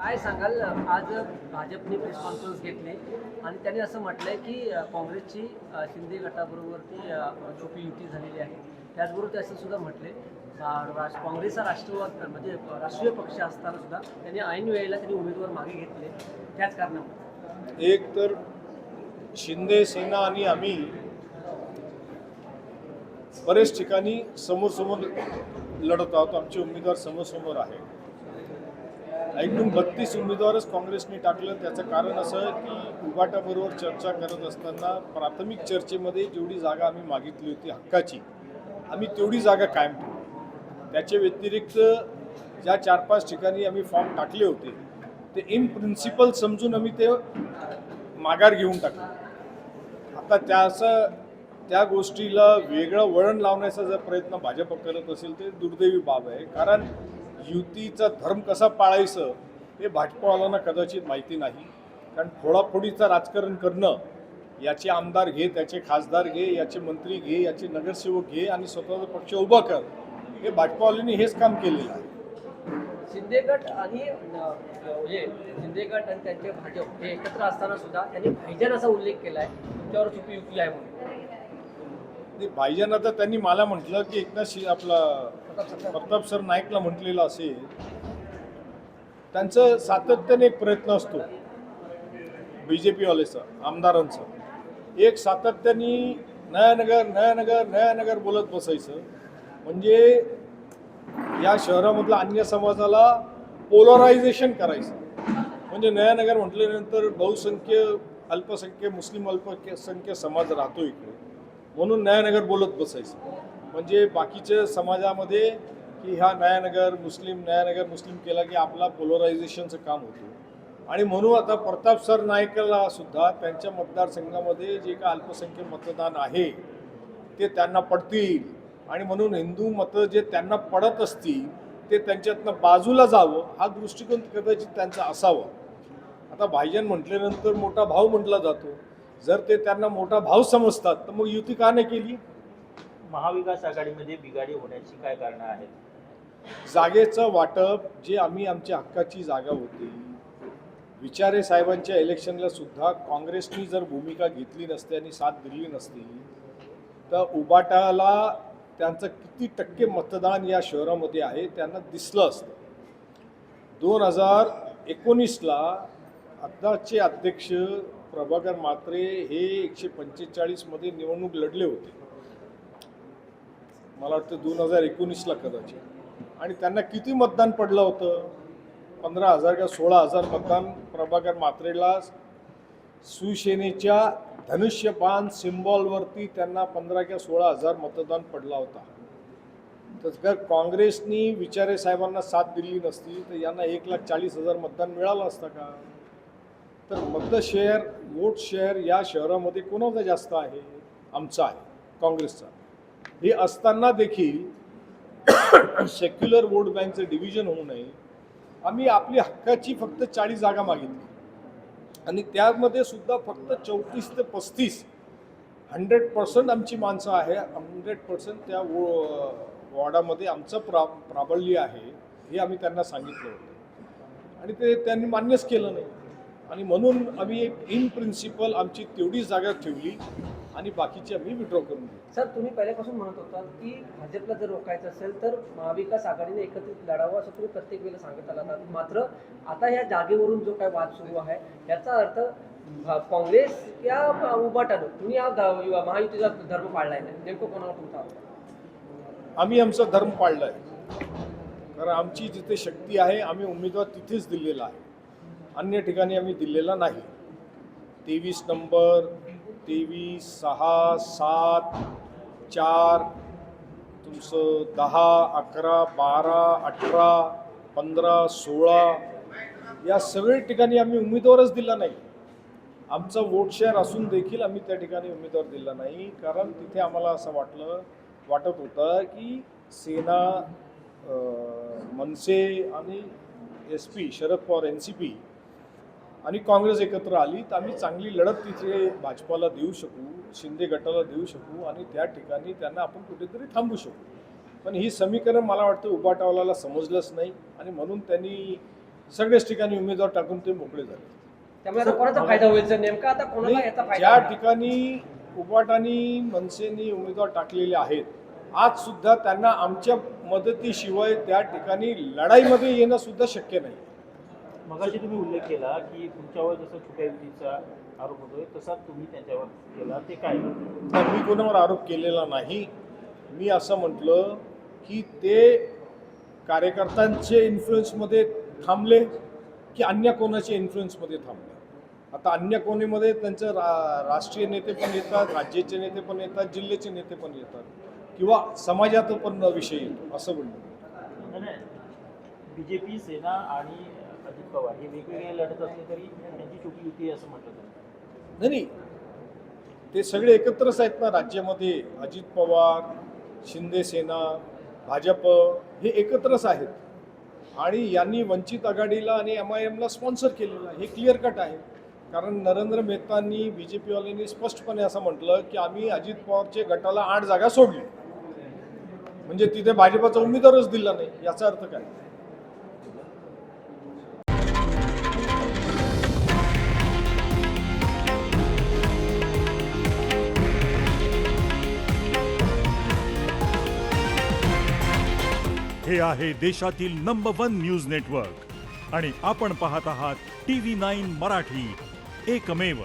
काय सांगाल आज भाजपने प्रेस कॉन्फरन्स घेतली आणि त्यांनी असं म्हटलंय की काँग्रेसची शिंदे गटाबरोबरती छोटी युती झालेली आहे. त्याचबरोबर ते असं सुद्धा म्हटले काँग्रेस हा राष्ट्रवाद म्हणजे राष्ट्रीय पक्ष असताना सुद्धा त्यांनी ऐन वेळेला त्यांनी उमेदवार मागे घेतले त्याच कारणामुळे. एक तर शिंदे सेना आणि आम्ही बरेच ठिकाणी समोर लढत आहोत. आमचे उमेदवार समोर आहे. एकूण 32 उमेदवारच काँग्रेसने टाकलं. त्याचं कारण असं की उबाटाबरोबर चर्चा करत असताना प्राथमिक चर्चेमध्ये जेवढी जागा आम्ही मागितली होती हक्काची, आम्ही तेवढी जागा कायम ठेवली. त्याच्या व्यतिरिक्त ज्या 4-5 ठिकाणी आम्ही फॉर्म टाकले होते ते इन प्रिन्सिपल समजून आम्ही ते माघार घेऊन टाकले. आता त्या गोष्टीला वेगळं वळण लावण्याचा जर प्रयत्न भाजप करत असेल तर दुर्दैवी बाब आहे. कारण युतीचा धर्म कसा पाळायचं हे भाजपवाल्यांना कदाचित माहिती नाही. कारण फोडाफोडीचं राजकारण करणं, याचे आमदार घे, त्याचे खासदार घे, याचे मंत्री घे, याचे नगरसेवक घे आणि स्वतःचा पक्ष उभा कर, हे भाजपवाल्यांनी हेच काम केलेलं आहे. शिंदे गट आणि शिंदे गट आणि त्यांचे भाजप हे एकत्र असताना सुद्धा त्यांनी भाईजान असा उल्लेख केला आहे तुमच्यावर चुकी युती आहे म्हणून. भाईजान आता त्यांनी मला म्हटलं की एकनाथ आपला प्रताप सर नाईकला म्हटलेलं असेल. त्यांचं सातत्याने एक प्रयत्न असतो BJP वालेचा आमदारांचा, एक सातत्याने नयानगर बोलत बसायचं. म्हणजे या शहरामधल्या अन्य समाजाला पोलरायझेशन करायचं. म्हणजे नयानगर म्हटल्यानंतर बहुसंख्य अल्पसंख्य मुस्लिम अल्पसंख्य समाज राहतो इकडे, म्हणून नयानगर बोलत बसायचं. म्हणजे बाकीच्या समाजामध्ये की हा नयानगर मुस्लिम केला की आपला पोलरायझेशनचं काम होतं. आणि म्हणून आता प्रताप सर नाईकला सुद्धा त्यांच्या मतदारसंघामध्ये जे का अल्पसंख्य मतदान आहे ते त्यांना पडतील आणि म्हणून हिंदू मतं जे त्यांना पडत असतील ते त्यांच्यातनं बाजूला जावं, हा दृष्टिकोन कदाचित त्यांचा असावा. आता भाईजान म्हटल्यानंतर मोठा भाऊ म्हटला जातो. जर ते त्यांना मोठा भाव समजतात तर मग युती का नाही केली? महाविकास आघाडीमध्ये बिघाडी होण्याची काय कारणं आहेत? जागेचं वाटप जे आम्ही आमच्या हक्काची जागा होती, विचारे साहेबांच्या इलेक्शनला सुद्धा काँग्रेसनी जर भूमिका घेतली नसती आणि साथ दिली नसती तर उबाटाला त्यांचं किती टक्के मतदान या शहरामध्ये आहे त्यांना दिसलं असतं. 2019ला आत्ताचे अध्यक्ष प्रभाकर म्हात्रे हे 145 मध्ये निवडणूक लढले होते. मला वाटतं 2019ला कदाचित. आणि त्यांना किती मतदान पडलं होतं? 15,000 का 16,000 मतदान प्रभाकर म्हात्रेला. शिवसेनेच्या धनुष्यबाण सिम्बॉलवरती त्यांना 15 का 16,000 मतदान पडला होता. तर जर काँग्रेसनी विचारे साहेबांना साथ दिली नसती तर यांना 1,40,000 मतदान मिळालं असतं का? तर वोट शेअर या शहरामध्ये कोणाचा जास्त आहे? आमचा आहे, काँग्रेसचा. हे असताना देखील सेक्युलर वोट बँकचं डिव्हिजन होऊ नये आम्ही आपली हक्काची फक्त 40 जागा मागितली आणि त्यामध्ये सुद्धा फक्त 34 ते 35 100% आमची माणसं आहे. 100% त्या वॉर्डामध्ये आमचं प्राबल्य आहे हे आम्ही त्यांना सांगितलं होतं आणि ते त्यांनी मान्यच केलं नाही. आणि म्हणून आम्ही एक इन प्रिन्सिपल आमची तेवढी जागा ठेवली आणि बाकीची आम्ही विड्रॉ करून दिली. सर, तुम्ही पहिल्यापासून म्हणत होता की भाजपला जर रोखायचं असेल तर महाविकास आघाडीने एकत्रित लढावं असं तुम्ही प्रत्येक वेळेला सांगत आला. मात्र आता ह्या जागेवरून जो काय वाद सुरू आहे याचा अर्थ काँग्रेस या उबाटानं तुम्ही या महायुतीचा धर्म पाळलाय नाही, नेमकं कोणाला तुमचा आवडतं? आम्ही आमचा धर्म पाळला आहे. कारण आमची जिथे शक्ती आहे आम्ही उमेदवार तिथेच दिलेला आहे, अन्य ठिकाणी आम्ही दिलेला नाही. 23 नंबर 23, 6, 7, 4 तुमचं 10, 11, 12, 18, 15, 16 या सगळ्या ठिकाणी आम्ही उमेदवारच दिला नाही. आमचा वोट शेअर असून देखील आम्ही त्या ठिकाणी उमेदवार दिला नाही. कारण तिथे आम्हाला असं वाटत होतं की सेना, मनसे आणि SP शरद पवार NCP आणि काँग्रेस एकत्र आली तर आम्ही चांगली लढत तिथे भाजपाला देऊ शकू, शिंदे गटाला देऊ शकू आणि त्या ठिकाणी त्यांना आपण कुठेतरी थांबू शकू. पण ही समीकरण मला वाटतं उबाटावाला समजलंच नाही आणि म्हणून त्यांनी सगळ्याच ठिकाणी उमेदवार टाकून ते मोकळे झाले. त्यामुळे आता कोणाचा फायदा होईल सर? नेमका आता कोणाला याचा फायदा ज्या होणार? ठिकाणी उबाटानी मनसेनी उमेदवार टाकलेले आहेत, आज सुद्धा त्यांना आमच्या मदतीशिवाय त्या ठिकाणी लढाईमध्ये येणं सुद्धा शक्य नाही. मगाशी तुम्ही उल्लेख केला की तुमच्यावर जसं छुप्या युतीचा आरोप होतोय तसा तुम्ही त्यांच्यावर केला, ते काय? मी कोणावर आरोप केलेला नाही. मी असं म्हटलं की ते कार्यकर्त्यांचे इन्फ्लुएन्समध्ये थांबले की अन्य कोणाच्या इन्फ्लुएन्समध्ये थांबले. आता अन्य कोणीमध्ये त्यांचं राष्ट्रीय नेते पण येतात, राज्याचे नेते पण येतात, जिल्ह्याचे नेते पण येतात किंवा समाजात पण विषय येतो असं म्हणलं. बीजेपी, सेना आणि अजित पवार हे वेगवेगळे लढत असले तरी त्यांची छोटी युती आहे असं म्हटलं जातं. नाही, ते सगळे एकत्रच आहेत ना राज्यामध्ये. अजित पवार, शिंदे सेना, भाजप हे एकत्रच आहेत आणि यांनी वंचित आघाडीला आणि MIMला स्पॉन्सर केलेलं आहे. हे क्लिअर कट आहे. कारण नरेंद्र मेहतांनी BJPवाल्यांनी स्पष्टपणे असं म्हटलं की आम्ही अजित पवारच्या गटाला 8 जागा सोडली, म्हणजे तिथे भाजपचा उमेदवारच दिला नाही. याचा अर्थ काय? हे आहे देशातील नंबर 1 न्यूज नेटवर्क आणि आपण पाहत आहात TV9 मराठी, एकमेव.